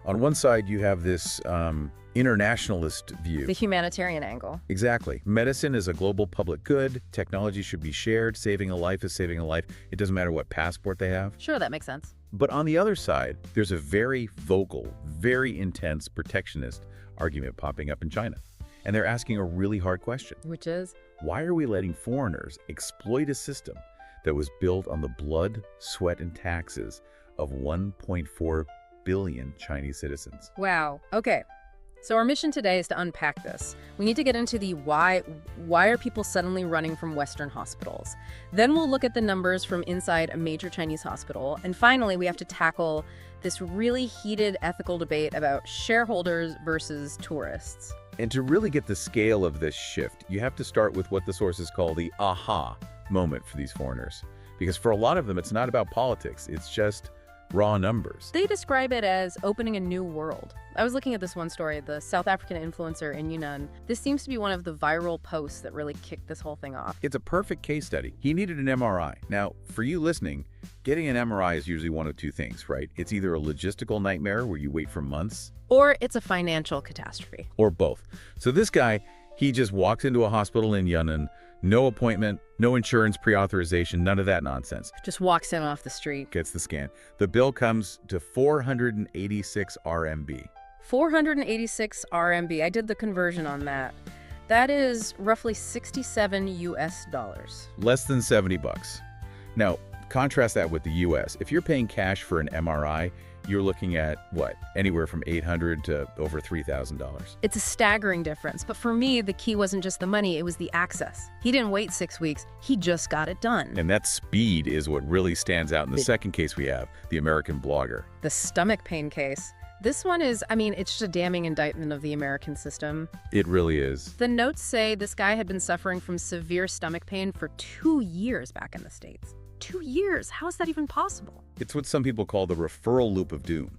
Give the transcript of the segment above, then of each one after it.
On one side, you have this internationalist view. The humanitarian angle. Exactly. Medicine is a global public good. Technology should be shared. Saving a life is saving a life. It doesn't matter what passport they have. Sure, that makes sense. But on the other side, there's a very vocal, very intense protectionist argument popping up in China. And they're asking a really hard question. Which is? Why are we letting foreigners exploit a system that was built on the blood, sweat, and taxes of 1.4 billion Chinese citizens? Wow. Okay. So our mission today is to unpack this. We need to get into the why are people suddenly running from Western hospitals? Then we'll look at the numbers from inside a major Chinese hospital. And finally, we have to tackle this really heated ethical debate about shareholders versus tourists. And to really get the scale of this shift, you have to start with what the sources call the aha moment for these foreigners. Because for a lot of them, it's not about politics. It's just raw numbers. They describe it as opening a new world. I was looking at this one story, the South African influencer in Yunnan. This seems to be one of the viral posts that really kicked this whole thing off. It's a perfect case study. He needed an MRI. Now, for you listening, getting an MRI is usually one of two things, right? It's either a logistical nightmare where you wait for months, or it's a financial catastrophe. or both. So this guy, he just walks into a hospital in Yunnan, no appointment, no insurance pre-authorization, none of that nonsense. Just walks in off the street. Gets the scan. The bill comes to 486 RMB. 486 RMB. I did the conversion on that. That is roughly 67 US dollars. Less than 70 bucks. Now, contrast that with the US. If you're paying cash for an MRI, you're looking at, what, anywhere from $800 to over $3,000. It's a staggering difference, but for me, the key wasn't just the money, it was the access. He didn't wait 6 weeks, he just got it done. And that speed is what really stands out in the second case we have, the American blogger. The stomach pain case. This one is, it's just a damning indictment of the American system. It really is. The notes say this guy had been suffering from severe stomach pain for 2 years back in the States. 2 years? How is that even possible? It's what some people call the referral loop of doom.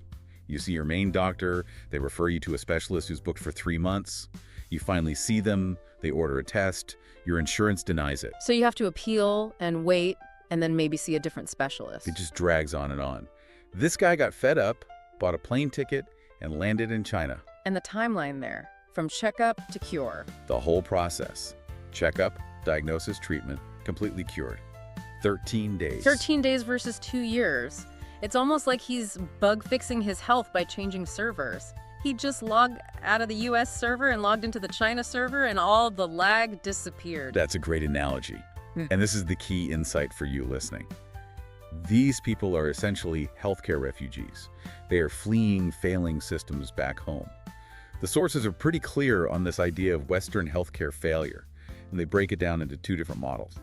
You see your main doctor, they refer you to a specialist who's booked for 3 months. You finally see them, they order a test, your insurance denies it. So you have to appeal and wait, and then maybe see a different specialist. It just drags on and on. This guy got fed up, bought a plane ticket, and landed in China. And the timeline there, from checkup to cure. The whole process. Checkup, diagnosis, treatment, completely cured. 13 days. 13 days versus 2 years. It's almost like he's bug fixing his health by changing servers. He just logged out of the US server and logged into the China server and all the lag disappeared. That's a great analogy. And this is the key insight for you listening. These people are essentially healthcare refugees. They are fleeing failing systems back home. The sources are pretty clear on this idea of Western healthcare failure, and they break it down into 2 different models.